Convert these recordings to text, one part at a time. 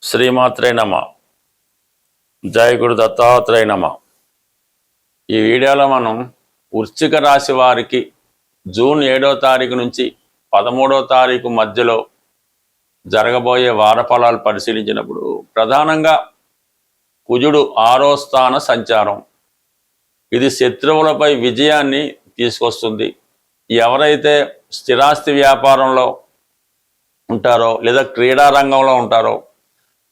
శ్రీమాత్రే నమ. జయ గురు దత్తాత్రేయ నమ. ఈ వీడియోలో మనం వృశ్చిక రాశి వారికి జూన్ 7వ తారీఖు నుంచి 13వ తారీఖు మధ్యలో జరగబోయే వార ఫలాలు పరిశీలించినప్పుడు ప్రధానంగా కుజుడు 6వ స్థాన సంచారం. ఇది శత్రువులపై విజయాన్ని తీసుకొస్తుంది. ఎవరైతే స్థిరాస్తి వ్యాపారంలో ఉంటారో లేదా క్రీడా రంగంలో ఉంటారో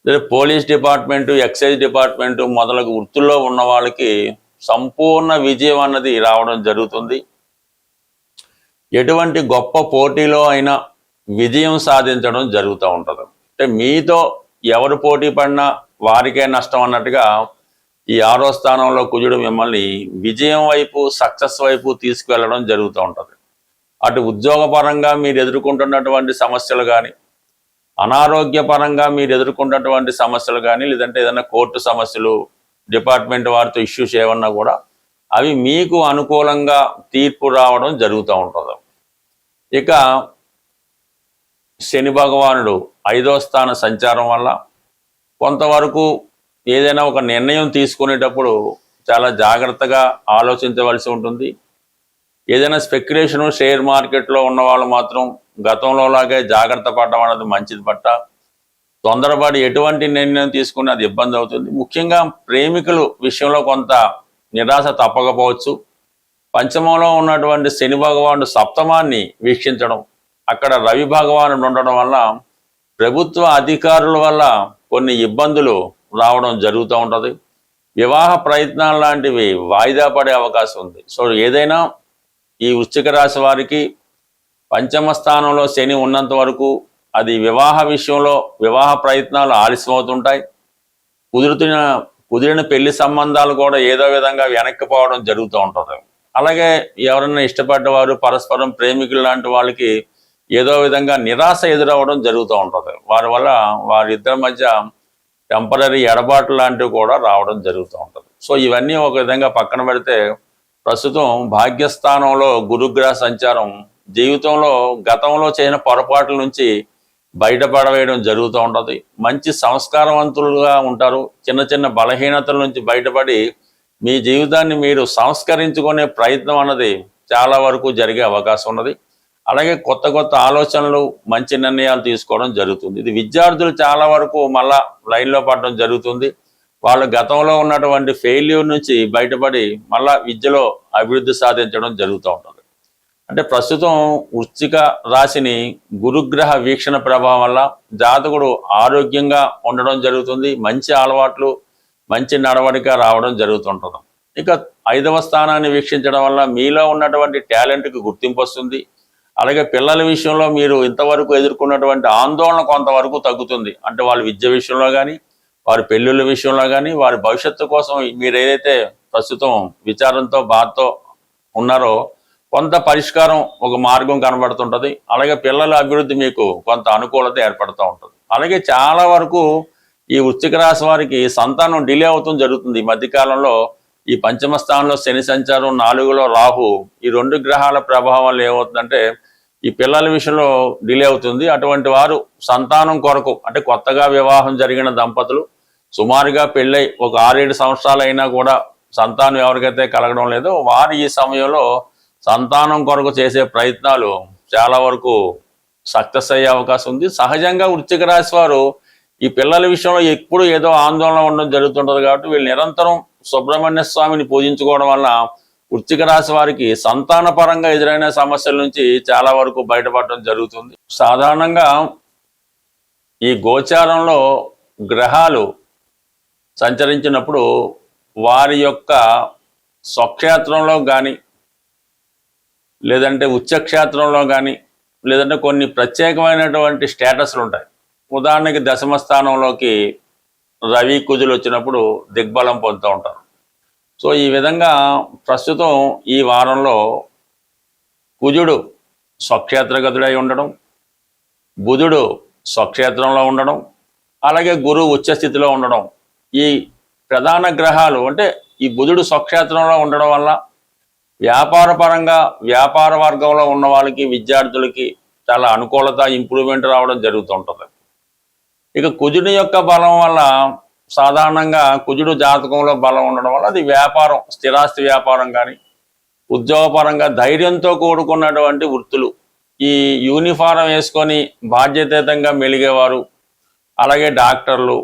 లేదా పోలీస్ డిపార్ట్మెంటు, ఎక్సైజ్ డిపార్ట్మెంటు మొదలగు వృత్తుల్లో ఉన్న వాళ్ళకి సంపూర్ణ విజయం అన్నది రావడం జరుగుతుంది. ఎటువంటి గొప్ప పోటీలో అయినా విజయం సాధించడం జరుగుతూ ఉంటుంది. అంటే మీతో ఎవరు పోటీ పడినా వారికే నష్టం అన్నట్టుగా ఈ 6వ స్థానంలో కుజుడు మిమ్మల్ని విజయం వైపు, సక్సెస్ వైపు తీసుకువెళ్ళడం జరుగుతూ ఉంటుంది. అటు ఉద్యోగపరంగా మీరు ఎదుర్కొంటున్నటువంటి సమస్యలు కానీ, అనారోగ్యపరంగా మీరు ఎదుర్కొన్నటువంటి సమస్యలు కానీ, లేదంటే ఏదైనా కోర్టు సమస్యలు, డిపార్ట్మెంట్ వారితో ఇష్యూస్ ఏమన్నా కూడా అవి మీకు అనుకూలంగా తీర్పు రావడం జరుగుతూ ఉంటుంది. ఇక శని భగవానుడు 5వ స్థాన సంచారం వల్ల కొంతవరకు ఏదైనా ఒక నిర్ణయం తీసుకునేటప్పుడు చాలా జాగ్రత్తగా ఆలోచించవలసి ఉంటుంది. ఏదైనా స్పెక్యులేషను, షేర్ మార్కెట్లో ఉన్న వాళ్ళు మాత్రం గతంలోలాగే జాగ్రత్త పడడం అనేది మంచిది పట్ట. తొందరపడి ఎటువంటి నిర్ణయం తీసుకుని అది ఇబ్బంది అవుతుంది. ముఖ్యంగా ప్రేమికుల విషయంలో కొంత నిరాశ తప్పకపోవచ్చు. పంచమంలో ఉన్నటువంటి శని భగవానుడు సప్తమాన్ని వీక్షించడం, అక్కడ రవి భగవానుడు ఉండడం వల్ల ప్రభుత్వ అధికారుల వల్ల కొన్ని ఇబ్బందులు రావడం జరుగుతూ ఉంటుంది. వివాహ ప్రయత్నాలు లాంటివి వాయిదా పడే అవకాశం ఉంది. సో ఏదైనా ఈ వృశ్చిక రాశి వారికి పంచమ స్థానంలో శని ఉన్నంత వరకు అది వివాహ విషయంలో వివాహ ప్రయత్నాలు ఆలస్యమవుతుంటాయి. కుదిరిన పెళ్లి సంబంధాలు కూడా ఏదో విధంగా వెనక్కిపోవడం జరుగుతూ ఉంటుంది. అలాగే ఎవరైనా ఇష్టపడ్డవారు, పరస్పరం ప్రేమికులు లాంటి వాళ్ళకి ఏదో విధంగా నిరాశ ఎదురవ్వడం జరుగుతూ ఉంటుంది. వారి వల్ల వారిద్దరి మధ్య టెంపరీ ఎడబాటు లాంటివి కూడా రావడం జరుగుతూ ఉంటుంది. సో ఇవన్నీ ఒక విధంగా పక్కన పెడితే ప్రస్తుతం భాగ్యస్థానంలో గురుగ్రహ సంచారం జీవితంలో గతంలో చేయని పొరపాట్ల నుంచి బయటపడవేయడం జరుగుతూ ఉంటుంది. మంచి సంస్కారవంతులుగా ఉంటారు. చిన్న చిన్న బలహీనతల నుంచి బయటపడి మీ జీవితాన్ని మీరు సంస్కరించుకునే ప్రయత్నం అన్నది చాలా వరకు జరిగే అవకాశం ఉన్నది. అలాగే కొత్త కొత్త ఆలోచనలు, మంచి నిర్ణయాలు తీసుకోవడం జరుగుతుంది. ఇది విద్యార్థులు చాలా వరకు మళ్ళా లైన్లో పడడం జరుగుతుంది. వాళ్ళు గతంలో ఉన్నటువంటి ఫెయిల్యూర్ నుంచి బయటపడి మళ్ళా విద్యలో అభివృద్ధి సాధించడం జరుగుతూ ఉంటుంది. అంటే ప్రస్తుతం వృశ్చిక రాశిని గురుగ్రహ వీక్షణ ప్రభావం వల్ల జాతకుడు ఆరోగ్యంగా ఉండడం జరుగుతుంది. మంచి అలవాట్లు, మంచి నడవడిక రావడం జరుగుతుంటుంది. ఇక 5వ స్థానాన్ని వీక్షించడం వల్ల మీలో ఉన్నటువంటి టాలెంట్కి గుర్తింపు వస్తుంది. అలాగే పిల్లల విషయంలో మీరు ఇంతవరకు ఎదుర్కొన్నటువంటి ఆందోళన కొంతవరకు తగ్గుతుంది. అంటే వాళ్ళ విద్య విషయంలో కానీ, వారి పెళ్ళిళ్ళ విషయంలో కానీ, వారి భవిష్యత్తు కోసం మీరు ఏదైతే ప్రస్తుతం విచారంతో, బాధతో ఉన్నారో కొంత పరిష్కారం, ఒక మార్గం కనబడుతుంటుంది. అలాగే పిల్లల అభివృద్ధి మీకు కొంత అనుకూలత ఏర్పడుతూ ఉంటుంది. అలాగే చాలా వరకు ఈ వృశ్చిక రాశి వారికి సంతానం డిలే అవుతూ జరుగుతుంది. ఈ మధ్యకాలంలో ఈ పంచమ స్థానంలో శని సంచారం, 4లో రాహు, ఈ 2 గ్రహాల ప్రభావం వల్ల ఏమవుతుందంటే ఈ పిల్లల విషయంలో డిలే అవుతుంది. అటువంటి వారు సంతానం కొరకు, అంటే కొత్తగా వివాహం జరిగిన దంపతులు సుమారుగా పెళ్ళై ఒక 6-7 సంవత్సరాలు అయినా కూడా సంతానం ఎవరికైతే కలగడం లేదో వారు ఈ సమయంలో సంతానం కొరకు చేసే ప్రయత్నాలు చాలా వరకు సక్సెస్ అయ్యే అవకాశం ఉంది. సహజంగా వృశ్చిక రాశి వారు ఈ పిల్లల విషయంలో ఎప్పుడు ఏదో ఆందోళన ఉండడం జరుగుతుంటుంది. కాబట్టి వీళ్ళు నిరంతరం సుబ్రహ్మణ్య స్వామిని పూజించుకోవడం వల్ల వృశ్చిక రాశి వారికి సంతాన పరంగా ఎదురైన సమస్యల నుంచి చాలా వరకు బయటపడడం జరుగుతుంది. సాధారణంగా ఈ గోచారంలో గ్రహాలు సంచరించినప్పుడు వారి యొక్క స్వక్షేత్రంలో కానీ, లేదంటే ఉచ్చక్షేత్రంలో కానీ, లేదంటే కొన్ని ప్రత్యేకమైనటువంటి స్టేటస్లు ఉంటాయి. ఉదాహరణకి దశమ స్థానంలోకి రవి, కుజులు వచ్చినప్పుడు దిగ్బలం పొందుతూ ఉంటారు. సో ఈ విధంగా ప్రస్తుతం ఈ వారంలో కుజుడు స్వక్షేత్రగతుడై ఉండడం, బుధుడు స్వక్షేత్రంలో ఉండడం, అలాగే గురువు ఉచ్చస్థితిలో ఉండడం, ఈ ప్రధాన గ్రహాలు, అంటే ఈ బుధుడు స్వక్షేత్రంలో ఉండడం వల్ల వ్యాపార పరంగా, వ్యాపార వర్గంలో ఉన్న వాళ్ళకి, విద్యార్థులకి చాలా అనుకూలత, ఇంప్రూవ్మెంట్ రావడం జరుగుతుంటుంది. ఇక కుజుడి యొక్క బలం వల్ల సాధారణంగా కుజుడు జాతకంలో బలం ఉండడం వల్ల అది వ్యాపారం, స్థిరాస్తి వ్యాపారం కానీ, ఉద్యోగపరంగా ధైర్యంతో కూడుకున్నటువంటి వృత్తులు, ఈ యూనిఫారం వేసుకొని బాధ్యతాయుతంగా మెలిగేవారు, అలాగే డాక్టర్లు,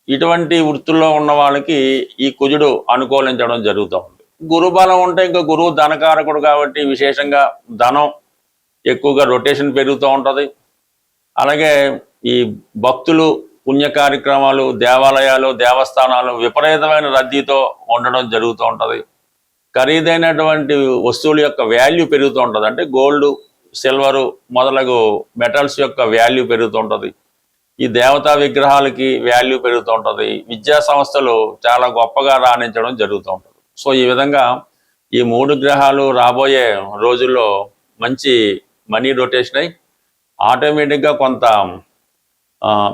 ఇటువంటి వృత్తుల్లో ఉన్న వాళ్ళకి ఈ కుజుడు అనుకూలించడం జరుగుతూ ఉంది. గురుబలం ఉంటే ఇంకా గురువు ధనకారకుడు కాబట్టి విశేషంగా ధనం ఎక్కువగా రొటేషన్ పెరుగుతూ ఉంటుంది. అలాగే ఈ భక్తులు, పుణ్య కార్యక్రమాలు, దేవాలయాలు, దేవస్థానాలు విపరీతమైన రద్దీతో ఉండడం జరుగుతూ ఉంటుంది. ఖరీదైనటువంటి వస్తువుల యొక్క వాల్యూ పెరుగుతూ ఉంటుంది. అంటే గోల్డ్, సిల్వరు మొదలగు మెటల్స్ యొక్క వాల్యూ పెరుగుతూ ఉంటుంది. ఈ దేవతా విగ్రహాలకి వాల్యూ పెరుగుతూ ఉంటుంది. విద్యా సంస్థలు చాలా గొప్పగా రాణించడం జరుగుతూ ఉంటుంది. సో ఈ విధంగా ఈ 3 గ్రహాలు రాబోయే రోజుల్లో మంచి మనీ రొటేషన్ అయి ఆటోమేటిక్గా కొంత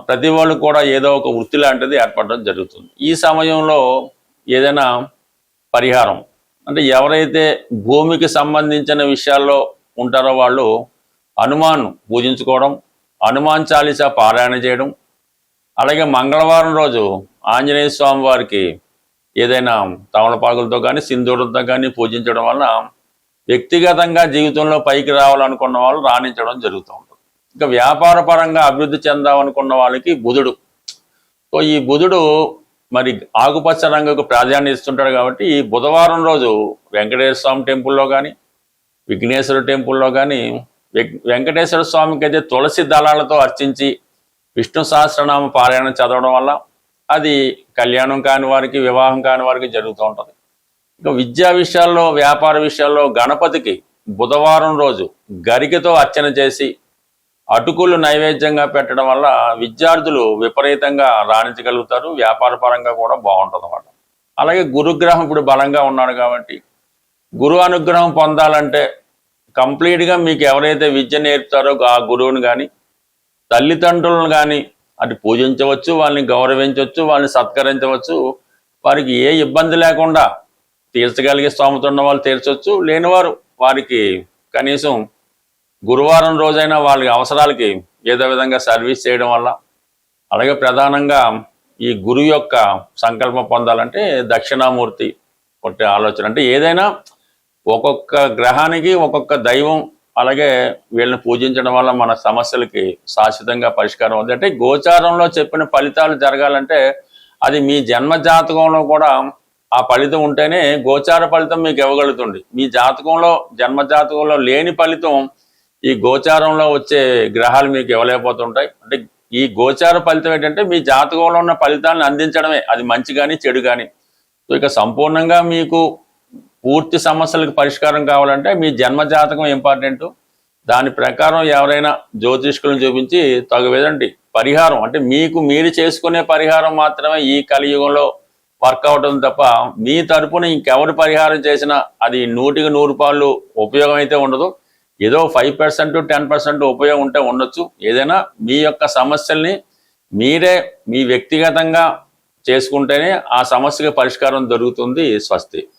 ప్రతి వాళ్ళు కూడా ఏదో ఒక వృత్తి లాంటిది ఏర్పడడం జరుగుతుంది. ఈ సమయంలో ఏదైనా పరిహారం అంటే ఎవరైతే భూమికి సంబంధించిన విషయాల్లో ఉంటారో వాళ్ళు హనుమాన్ పూజించుకోవడం, హనుమాన్ చాలీసా పారాయణ చేయడం, అలాగే మంగళవారం రోజు ఆంజనేయ స్వామి వారికి ఏదైనా తమలపాకులతో కానీ సింధూరంతో కానీ పూజించడం వలన వ్యక్తిగతంగా జీవితంలో పైకి రావాలనుకున్న వాళ్ళు రాణించడం జరుగుతూ ఉంటుంది. ఇంకా వ్యాపార పరంగా అభివృద్ధి చెందాలనుకున్న వాళ్ళకి బుధుడు, సో ఈ బుధుడు మరి ఆకుపచ్చ రంగుకు ప్రాధాన్యత ఇస్తుంటాడు కాబట్టి ఈ బుధవారం రోజు వెంకటేశ్వర స్వామి టెంపుల్లో కానీ, విఘ్నేశ్వర టెంపుల్లో కానీ, వెంకటేశ్వర స్వామికి అయితే తులసి దళాలతో అర్చించి విష్ణు సహస్రనామ పారాయణ చదవడం వల్ల అది కళ్యాణం కాని వారికి, వివాహం కాని వారికి జరుగుతూ ఉంటుంది. ఇక విద్యా విషయాల్లో, వ్యాపార విషయాల్లో గణపతికి బుధవారం రోజు గరికతో అర్చన చేసి అటుకులు నైవేద్యంగా పెట్టడం వల్ల విద్యార్థులు విపరీతంగా రాణించగలుగుతారు. వ్యాపార పరంగా కూడా బాగుంటుంది అన్నమాట. అలాగే గురుగ్రహం ఇప్పుడు బలంగా ఉన్నాడు కాబట్టి గురు అనుగ్రహం పొందాలంటే కంప్లీట్గా మీకు ఎవరైతే విద్య నేర్పుతారో ఆ గురువుని కానీ, తల్లిదండ్రులను కానీ అది పూజించవచ్చు, వాళ్ళని గౌరవించవచ్చు, వాళ్ళని సత్కరించవచ్చు. వారికి ఏ ఇబ్బంది లేకుండా తీర్చగలిగే స్తోమత ఉన్న వాళ్ళు తీర్చవచ్చు, లేనివారు వారికి కనీసం గురువారం రోజైనా వాళ్ళ అవసరాలకి ఏదో విధంగా సర్వీస్ చేయడం వల్ల, అలాగే ప్రధానంగా ఈ గురువు యొక్క సంకల్పం పొందాలంటే దక్షిణామూర్తి ఒకటి ఆలోచన. అంటే ఏదైనా ఒక్కొక్క గ్రహానికి ఒక్కొక్క దైవం, అలాగే వీళ్ళని పూజించడం వల్ల మన సమస్యలకి శాశ్వతంగా పరిష్కారం ఉంది. అంటే గోచారంలో చెప్పిన ఫలితాలు జరగాలంటే అది మీ జన్మ జాతకంలో కూడా ఆ ఫలితం ఉంటేనే గోచార ఫలితం మీకు ఇవ్వగలుగుతుంది. మీ జాతకంలో, జన్మ జాతకంలో లేని ఫలితం ఈ గోచారంలో వచ్చే గ్రహాలు మీకు ఇవ్వలేకపోతుంటాయి. అంటే ఈ గోచార ఫలితం ఏంటంటే మీ జాతకంలో ఉన్న ఫలితాలను అందించడమే, అది మంచి కానీ చెడు కానీ. సో ఇక సంపూర్ణంగా మీకు పూర్తి సమస్యలకు పరిష్కారం కావాలంటే మీ జన్మ జాతకం ఇంపార్టెంట్. దాని ప్రకారం ఎవరైనా జ్యోతిష్కులను చూపించి తగువేదండి పరిహారం, అంటే మీకు మీరు చేసుకునే పరిహారం మాత్రమే ఈ కలియుగంలో వర్కౌట్ అవుతుంది తప్ప మీ తరపున ఇంకెవరు పరిహారం చేసినా అది 100కి 100 ఉపయోగం అయితే ఉండదు. ఏదో 5% 10% ఉపయోగం ఉంటే ఉండొచ్చు. ఏదైనా మీ యొక్క సమస్యల్ని మీరే మీ వ్యక్తిగతంగా చేసుకుంటేనే ఆ సమస్యకి పరిష్కారం దొరుకుతుంది. స్వస్తి.